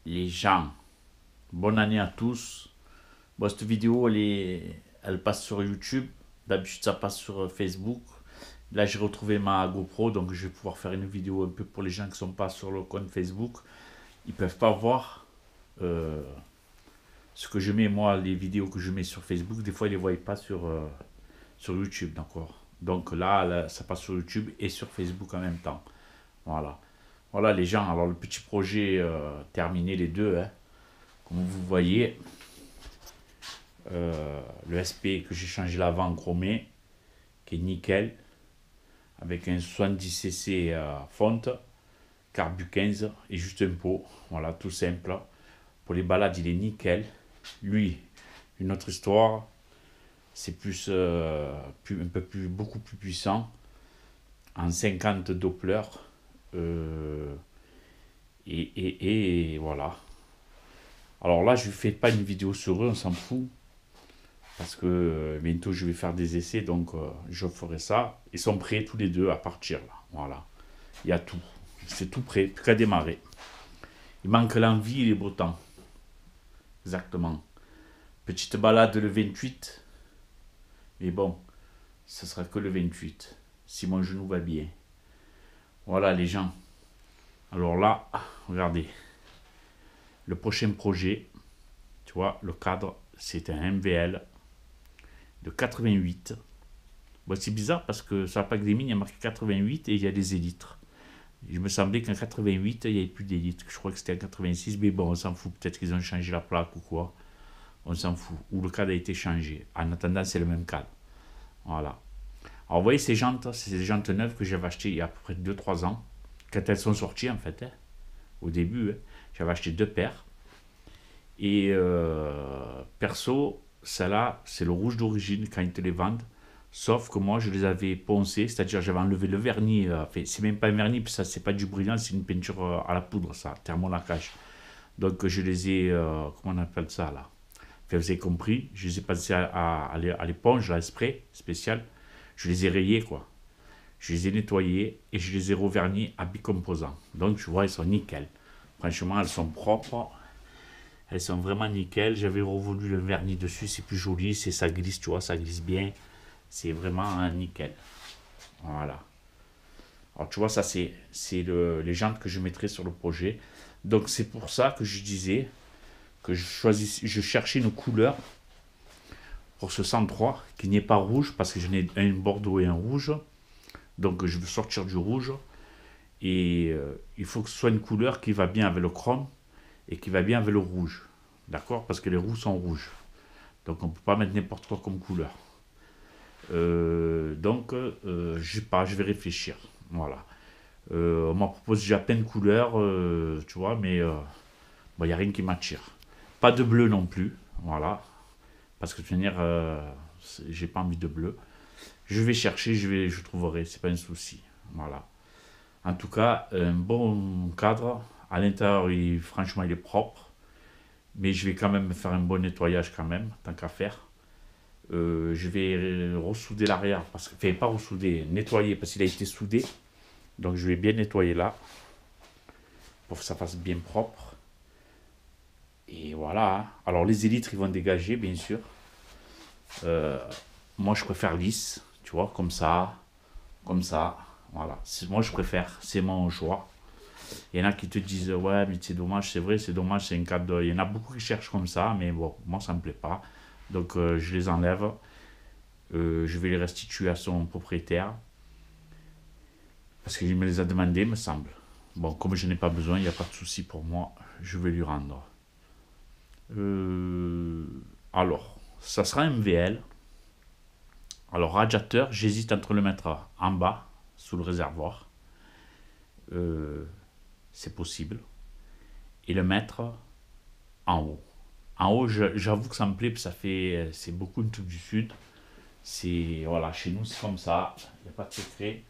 les gens, bonne année à tous. Bon, cette vidéo, elle passe sur YouTube. D'habitude, ça passe sur Facebook. Là, j'ai retrouvé ma GoPro, donc je vais pouvoir faire une vidéo un peu pour les gens qui ne sont pas sur le compte Facebook. Ils ne peuvent pas voir euh, ce que je mets, moi, les vidéos que je mets sur Facebook. Des fois, ils ne les voient pas sur YouTube, d'accord. Donc là, ça passe sur YouTube et sur Facebook en même temps. Voilà. Voilà les gens, alors le petit projet terminé les deux, hein. Comme vous voyez, le SP que j'ai changé l'avant en chromé, qui est nickel, avec un 70cc fonte, carbu 15 et juste un pot, voilà, tout simple. Pour les balades, il est nickel. Lui, une autre histoire, c'est un peu plus, beaucoup plus puissant, en 50 Doppler, euh, et voilà. Alors là, je ne fais pas une vidéo sur eux, on s'en fout. Parce que bientôt je vais faire des essais, donc je ferai ça. Ils sont prêts tous les deux à partir là. Voilà. Il y a tout. C'est tout prêt, plus qu'à démarrer. Il manque l'envie et les beaux temps. Exactement. Petite balade le 28. Mais bon, ce sera que le 28. Si mon genou va bien. Voilà les gens. Alors là, regardez. Le prochain projet, tu vois, le cadre, c'est un MVL de 88. Bon, c'est bizarre parce que sur la plaque des mines, il y a marqué 88 et il y a des élytres. Il me semblait qu'en 88, il n'y avait plus d'élytres. Je crois que c'était en 86, mais bon, on s'en fout. Peut-être qu'ils ont changé la plaque ou quoi. On s'en fout. Ou le cadre a été changé. En attendant, c'est le même cadre. Voilà. Alors, vous voyez, ces jantes, c'est des jantes neuves que j'avais achetées il y a à peu près 2 3 ans. Quand elles sont sorties, en fait, hein, au début, hein, j'avais acheté 2 paires. Et perso, celle-là, c'est le rouge d'origine quand ils te les vendent. Sauf que moi, je les avais poncés, c'est-à-dire j'avais enlevé le vernis. Enfin, c'est même pas un vernis, puis ça, c'est pas du brillant, c'est une peinture à la poudre, ça, thermolacage. Donc, je les ai, comment on appelle ça là? Enfin, vous avez compris, je les ai passés à l'éponge, à spray spécial. Je les ai rayés, quoi. Je les ai nettoyés et je les ai revernis à bicomposant. Donc, tu vois, ils sont nickel. Franchement, elles sont propres. Elles sont vraiment nickel. J'avais revoulu le vernis dessus, c'est plus joli, ça glisse, tu vois, ça glisse bien. C'est vraiment un nickel. Voilà. Alors tu vois, ça c'est les jantes que je mettrai sur le projet. Donc c'est pour ça que je disais que je cherchais une couleur pour ce 103 qui n'est pas rouge parce que j'en ai un bordeaux et un rouge. Donc je veux sortir du rouge et il faut que ce soit une couleur qui va bien avec le chrome et qui va bien avec le rouge. D'accord? Parce que les roues sont rouges. Donc on ne peut pas mettre n'importe quoi comme couleur. Je sais pas, je vais réfléchir. Voilà. On m'a proposé déjà plein de couleurs, tu vois, mais il n'y a rien qui m'attire. Pas de bleu non plus, voilà. Parce que de toute manière, j'ai pas envie de bleu. Je vais chercher, je trouverai, c'est pas un souci. Voilà. En tout cas, un bon cadre. À l'intérieur, franchement, il est propre. Mais je vais quand même faire un bon nettoyage quand même, tant qu'à faire. Je vais ressouder l'arrière, parce que, enfin pas ressouder, nettoyer, parce qu'il a été soudé. Donc je vais bien nettoyer là, pour que ça fasse bien propre. Et voilà. Alors les élytres, ils vont dégager, bien sûr. Euh, Moi, je préfère lisse, tu vois, comme ça, comme ça. Voilà. Moi, je préfère, c'est mon choix. Il y en a qui te disent, ouais, mais c'est dommage, c'est vrai, c'est dommage, c'est un cadre. Il y en a beaucoup qui cherchent comme ça, mais bon, moi, ça me plaît pas. Donc, je les enlève. Je vais les restituer à son propriétaire. Parce qu'il me les a demandés, me semble. Bon, comme je n'ai pas besoin, il n'y a pas de souci pour moi. Je vais lui rendre. Euh, alors, ça sera un VL. Alors, radiateur, j'hésite entre le mettre en bas, sous le réservoir. Euh, c'est possible. Et le mettre en haut. En haut, j'avoue que ça me plaît, puis c'est beaucoup une truc du sud. Voilà, chez nous, c'est comme ça. Il n'y a pas de secret.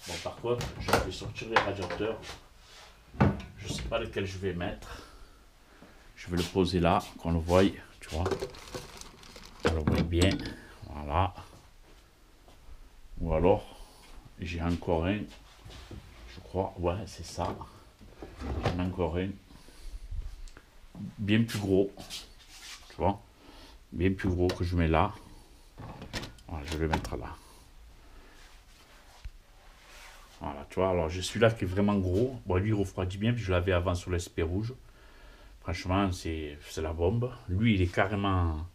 Bon, par contre, je vais sortir les radiateurs. Je ne sais pas lequel je vais mettre. Je vais le poser là, qu'on le voie, tu vois. On le voit bien. Voilà. Ou alors, j'ai encore un. Je crois, ouais, c'est ça. J'en ai encore un. bien plus gros. Tu vois, bien plus gros que je mets là. Voilà, je vais le mettre là. Voilà, tu vois, alors j'ai celui-là qui est vraiment gros. Bon, lui, il refroidit bien, puis je l'avais avant sur l'SP rouge. Franchement, c'est la bombe. Lui, il est carrément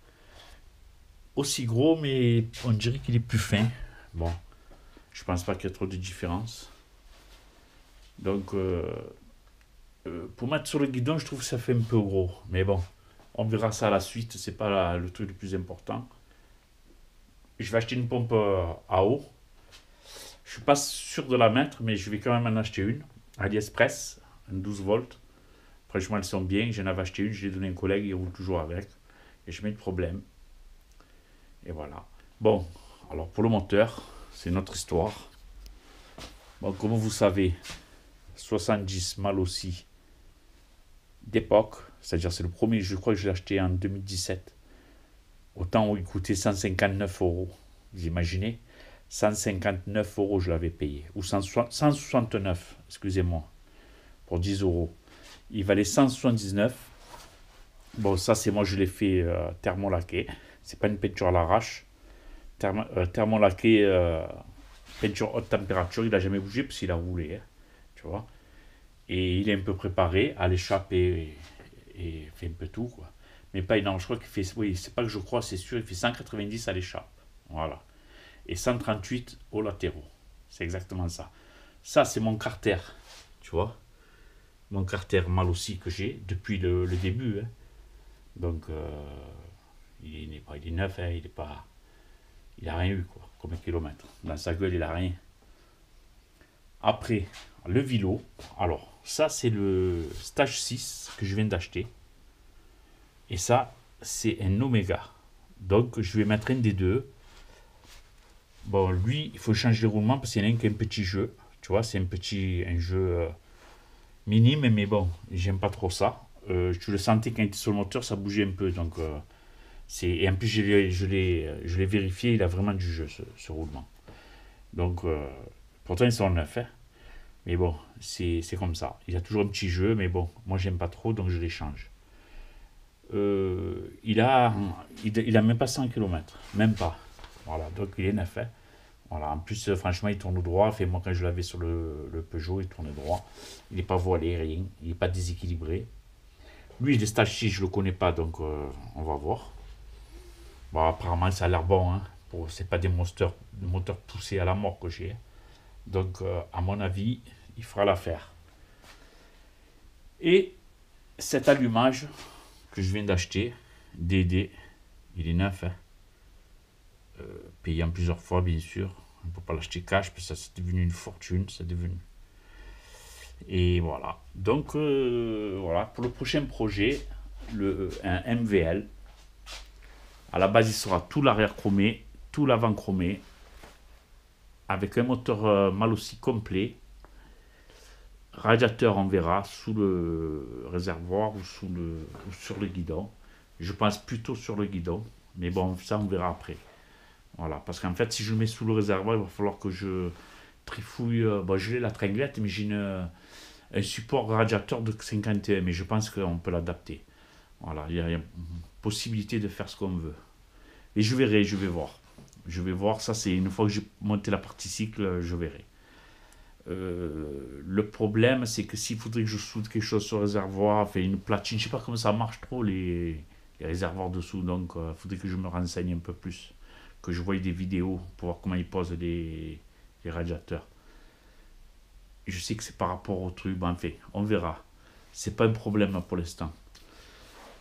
aussi gros, mais on dirait qu'il est plus fin. Bon, je pense pas qu'il y ait trop de différence. Donc, pour mettre sur le guidon, je trouve que ça fait un peu gros. Mais bon, on verra ça à la suite. C'est pas le truc le plus important. Je vais acheter une pompe à eau. Je suis pas sûr de la mettre, mais je vais quand même en acheter une. AliExpress, un 12 volts. Franchement, elles sont bien. J'en avais acheté une, je l'ai donné à un collègue, il roule toujours avec. Et je mets de problème. Et voilà. Bon, alors pour le moteur, c'est notre histoire. Bon, comme vous savez, 70 mal aussi d'époque. C'est-à-dire, c'est le premier, je crois que je l'ai acheté en 2017. Au temps où il coûtait 159 euros. Vous imaginez 159 euros, je l'avais payé. Ou 169, excusez-moi, pour 10 euros. Il valait 179. Bon, ça, c'est moi, je l'ai fait thermolaqué. C'est pas une peinture à l'arrache. Thermolaqué, peinture haute température. Il a jamais bougé parce qu'il a roulé. Hein, tu vois. Et il est un peu préparé à l'échappe et fait un peu tout, quoi. Mais pas énorme. Je crois qu'il fait. Oui, c'est pas que je crois, c'est sûr. Il fait 190 à l'échappe. Voilà. Et 138 aux latéraux. C'est exactement ça. Ça, c'est mon carter. Tu vois. Mon carter mal aussi que j'ai depuis le début. Hein. Donc, il est neuf, hein, il est pas, il a rien eu quoi, comme un kilomètre. Dans sa gueule, il a rien. Après, le Vilo. Alors, ça c'est le Stage 6 que je viens d'acheter. Et ça, c'est un Omega. Donc, je vais mettre un des deux. Bon, lui, il faut changer les roulements parce qu'il y en a un qui a un petit jeu. Tu vois, c'est un jeu minime, mais bon, j'aime pas trop ça. Je le sentais quand il était sur le moteur, ça bougeait un peu. Donc, et en plus, je l'ai vérifié, il a vraiment du jeu, ce roulement. Donc, pourtant, ils sont neufs. Hein. Mais bon, c'est comme ça. Il a toujours un petit jeu, mais bon, moi, j'aime pas trop, donc je les change. Il a même pas 100 km. Même pas. Voilà, donc il est neuf. Hein. Voilà, en plus, franchement, il tourne droit. Enfin, moi, quand je l'avais sur le Peugeot, il tournait droit. Il n'est pas voilé, rien. Il n'est pas déséquilibré. Lui, le Stage 6, je le connais pas, donc on va voir. Bon, apparemment, ça a l'air bon. Hein. C'est pas des moteurs poussés à la mort que j'ai. Donc, à mon avis, il fera l'affaire. Et cet allumage que je viens d'acheter, DD, il est neuf. Hein. Payant plusieurs fois, bien sûr. On ne peut pas l'acheter cash, parce que ça c'est devenu une fortune. C'est devenu. Et voilà. Donc, voilà. Pour le prochain projet, un MVL. À la base, il sera tout l'arrière chromé, tout l'avant chromé, avec un moteur mal aussi complet. Radiateur, on verra, sous le réservoir ou sur le guidon. Je pense plutôt sur le guidon, mais bon, ça on verra après. Voilà, parce qu'en fait, si je le mets sous le réservoir, il va falloir que je trifouille. Bon, je l'ai la tringlette, mais j'ai un support radiateur de 51, mais je pense qu'on peut l'adapter. Voilà, il y a une possibilité de faire ce qu'on veut. Et je verrai, je vais voir. Je vais voir, ça c'est une fois que j'ai monté la partie cycle, je verrai. Le problème, c'est que s'il faudrait que je soude quelque chose sur le réservoir, enfin une platine, je sais pas comment ça marche trop les réservoirs dessous, donc il faudrait que je me renseigne un peu plus, que je voie des vidéos pour voir comment ils posent les radiateurs. Je sais que c'est par rapport au truc, ben, enfin, on verra. C'est pas un problème pour l'instant.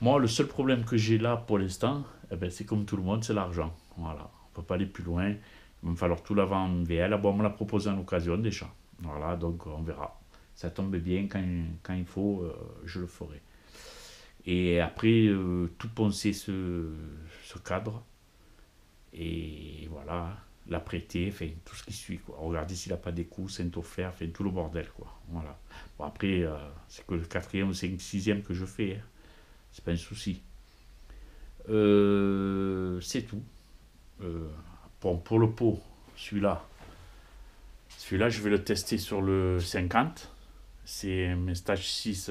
Moi, le seul problème que j'ai là pour l'instant, eh ben, c'est comme tout le monde, c'est l'argent. Voilà, on peut pas aller plus loin. Il va me falloir tout l'avant en VL. Bon, on me l'a proposé en occasion déjà. Voilà, donc on verra. Ça tombe bien, quand il faut, je le ferai. Et après, tout poncer ce cadre. Et voilà, l'apprêter, enfin, tout ce qui suit. Quoi. Regardez s'il n'a pas des coups, c'est offert, enfin, tout le bordel. Quoi. Voilà. Bon, après, c'est que le quatrième ou sixième que je fais. Hein. C'est pas un souci. C'est tout. Bon, pour le pot, celui-là, je vais le tester sur le 50. C'est un stage 6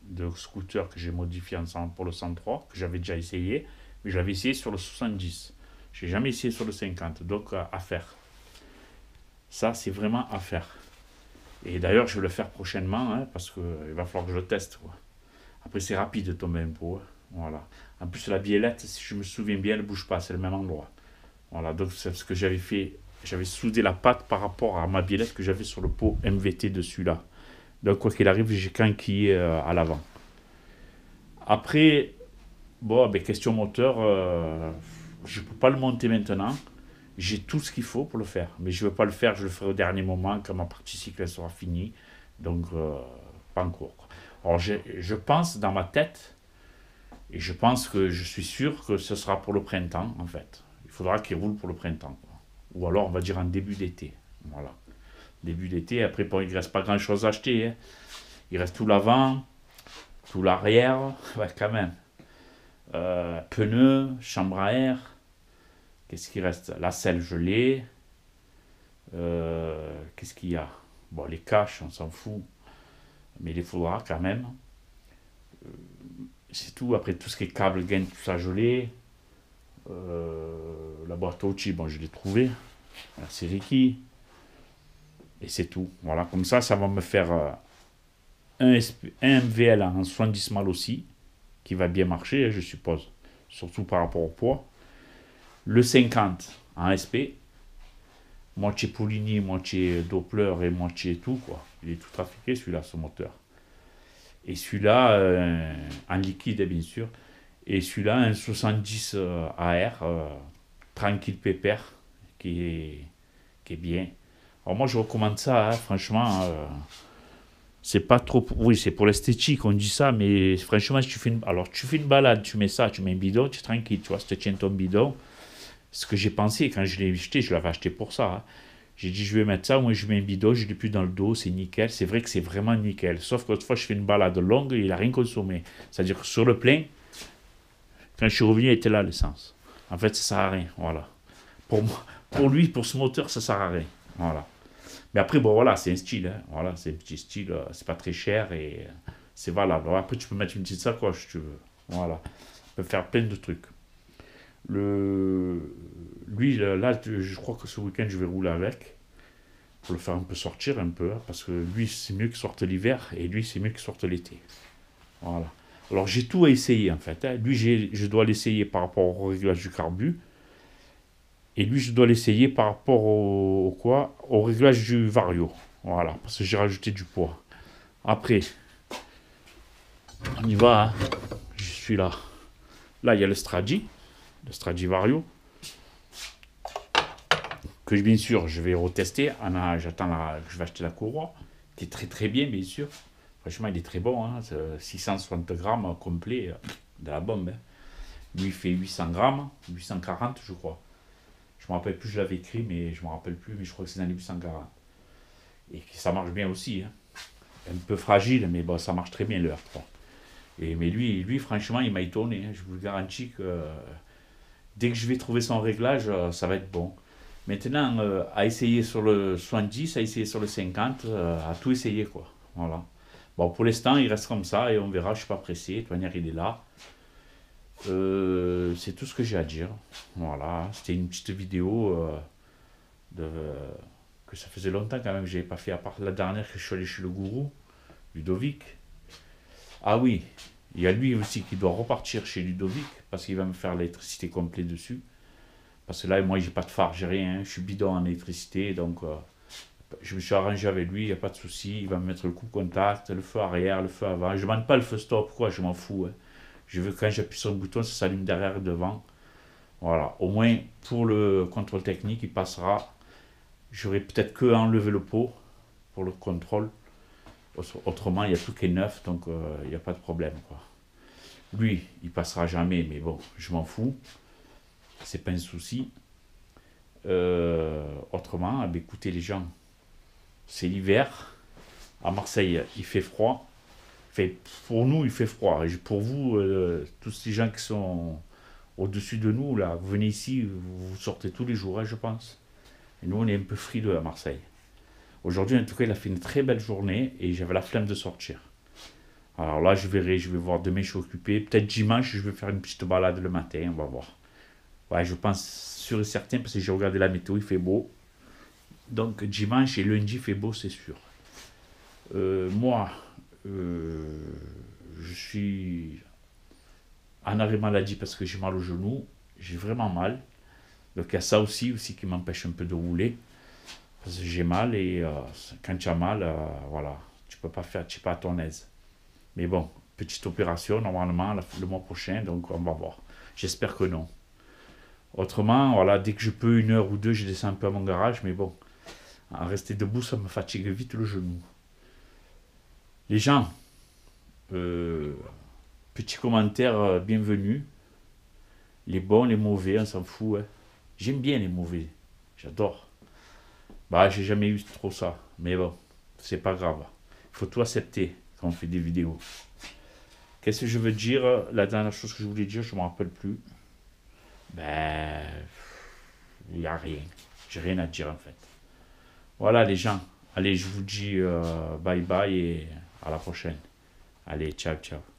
de scooter que j'ai modifié ensemble pour le 103, que j'avais déjà essayé, mais j'avais essayé sur le 70. J'ai jamais essayé sur le 50, donc à faire. Ça, c'est vraiment à faire. Et d'ailleurs, je vais le faire prochainement, hein, parce qu'il va falloir que je le teste, quoi. Après, c'est rapide de tomber un pot, hein. Voilà. En plus, la biellette, si je me souviens bien, elle ne bouge pas, c'est le même endroit. Voilà, donc c'est ce que j'avais fait. J'avais soudé la patte par rapport à ma biellette que j'avais sur le pot MVT de celui-là. Donc, quoi qu'il arrive, j'ai qu'un qui est à l'avant. Après, bon, ben, question moteur, je ne peux pas le monter maintenant. J'ai tout ce qu'il faut pour le faire. Mais je ne veux pas le faire, je le ferai au dernier moment quand ma partie cycle sera finie. Donc, pas encore, quoi. Alors, je pense dans ma tête, et je pense que je suis sûr que ce sera pour le printemps, en fait. Il faudra qu'il roule pour le printemps, quoi. Ou alors, on va dire en début d'été. Voilà. Début d'été, après, bon, il ne reste pas grand-chose à acheter, hein. Il reste tout l'avant, tout l'arrière, ouais, quand même. Pneus, chambre à air. Qu'est-ce qui reste? La selle, je l'ai. Qu'est-ce qu'il y a? Bon, les caches, on s'en fout. Mais il les faudra quand même. C'est tout. Après, tout ce qui est câble, gain, tout ça, je l'ai. La boîte à outils, bon, je l'ai trouvé. Merci Ricky. Et c'est tout. Voilà, comme ça va me faire un MVL en 70 mal aussi, qui va bien marcher, je suppose. Surtout par rapport au poids. Le 50 en SP. Moitié Poligny, moitié Doppler et moitié tout, quoi. Il est tout trafiqué, celui-là, ce moteur. Et celui-là, en liquide, bien sûr. Et celui-là, un 70 AR, tranquille pépère, qui est bien. Alors moi, je recommande ça, hein, franchement. C'est pas trop... Oui, c'est pour l'esthétique, on dit ça, mais franchement, si tu fais alors, tu fais une balade, tu mets ça, tu mets un bidon, tu es tranquille, tu vois, si tu tiens ton bidon. Ce que j'ai pensé, quand je l'ai acheté, je l'avais acheté pour ça, hein. J'ai dit, je vais mettre ça, moi je mets un bidon, je l'ai plus dans le dos, c'est nickel. C'est vrai que c'est vraiment nickel. Sauf que l'autre fois, je fais une balade longue et il n'a rien consommé. C'est-à-dire que sur le plein, quand je suis revenu, il était là l'essence. En fait, ça sert à rien. Voilà. Pour moi, pour lui, pour ce moteur, ça sert à rien. Voilà. Mais après, bon, voilà, c'est un style, hein. Voilà, c'est un petit style, c'est pas très cher et c'est valable. Alors après, tu peux mettre une petite sacoche si tu veux. Voilà. Tu peux faire plein de trucs. Lui, là, je crois que ce week-end, je vais rouler avec pour le faire un peu sortir un peu, hein, parce que lui, c'est mieux qu'il sorte l'hiver et lui, c'est mieux qu'il sorte l'été. Voilà. Alors, j'ai tout à essayer en fait, hein. Lui, je dois l'essayer par rapport au réglage du carbu et lui, je dois l'essayer par rapport au quoi? Au réglage du vario. Voilà, parce que j'ai rajouté du poids. Après, on y va, hein. Je suis là. Là, il y a le Stradivario, que bien sûr je vais retester. Je vais acheter la courroie, qui est très très bien, bien sûr. Franchement, il est très bon, hein. 660 grammes complet de la bombe, hein. Lui, il fait 800 grammes, 840, je crois. Je me rappelle plus, je l'avais écrit, mais je me rappelle plus, mais je crois que c'est dans les 840. Et ça marche bien aussi, hein. Un peu fragile, mais bon, ça marche très bien le R3. Mais lui, franchement, il m'a étonné, hein. Je vous le garantis que dès que je vais trouver son réglage, ça va être bon. Maintenant, à essayer sur le 70, à essayer sur le 50, à tout essayer, quoi. Voilà. Bon, pour l'instant, il reste comme ça et on verra, je suis pas pressé. De toute manière, il est là. C'est tout ce que j'ai à dire. Voilà, c'était une petite vidéo de, que ça faisait longtemps quand même que je n'avais pas fait, à part la dernière que je suis allé chez le gourou, Ludovic. Ah oui, il y a lui aussi qui doit repartir chez Ludovic parce qu'il va me faire l'électricité complète dessus. Parce que là, moi, j'ai pas de phare, j'ai rien, hein. Je suis bidon en électricité, donc je me suis arrangé avec lui, il n'y a pas de souci. Il va me mettre le coupe contact, le feu arrière, le feu avant. Je ne demande pas le feu stop, quoi, je m'en fous, hein. Je veux que quand j'appuie sur le bouton, ça s'allume derrière et devant. Voilà, au moins pour le contrôle technique, il passera. J'aurais peut-être que à enlever le pot pour le contrôle. Autrement, il y a tout qui est neuf, donc il n'y a pas de problème, quoi. Lui, il passera jamais, mais bon, je m'en fous. C'est pas un souci. Autrement, eh bien, écoutez les gens, c'est l'hiver. À Marseille, il fait froid. Fait, pour nous, il fait froid. Et pour vous, tous les gens qui sont au-dessus de nous, là, vous venez ici, vous sortez tous les jours, hein, je pense. Et nous, on est un peu frileux à Marseille. Aujourd'hui, en tout cas, il a fait une très belle journée et j'avais la flemme de sortir. Alors là, je verrai, je vais voir. Demain, je suis occupé. Peut-être dimanche, je vais faire une petite balade le matin, on va voir. Ouais, je pense sûr et certain, parce que j'ai regardé la météo, il fait beau. Donc dimanche et lundi, il fait beau, c'est sûr. Moi, euh, je suis en arrêt maladie parce que j'ai mal au genou. J'ai vraiment mal. Donc il y a ça aussi qui m'empêche un peu de rouler. Parce que j'ai mal et quand tu as mal, voilà, tu peux pas faire, tu es pas à ton aise. Mais bon, petite opération normalement le mois prochain, donc on va voir. J'espère que non. Autrement, voilà, dès que je peux, 1 heure ou 2, je descends un peu à mon garage, mais bon, à rester debout, ça me fatigue vite le genou. Les gens, euh, petit commentaire, bienvenue. Les bons, les mauvais, on s'en fout. Hein. J'aime bien les mauvais, j'adore. Bah, j'ai jamais eu trop ça, mais bon, c'est pas grave. Il faut tout accepter quand on fait des vidéos. Qu'est-ce que je veux dire? La dernière chose que je voulais dire, je ne me rappelle plus. Ben, il n'y a rien. J'ai rien à dire en fait. Voilà les gens. Allez, je vous dis bye bye et à la prochaine. Allez, ciao, ciao.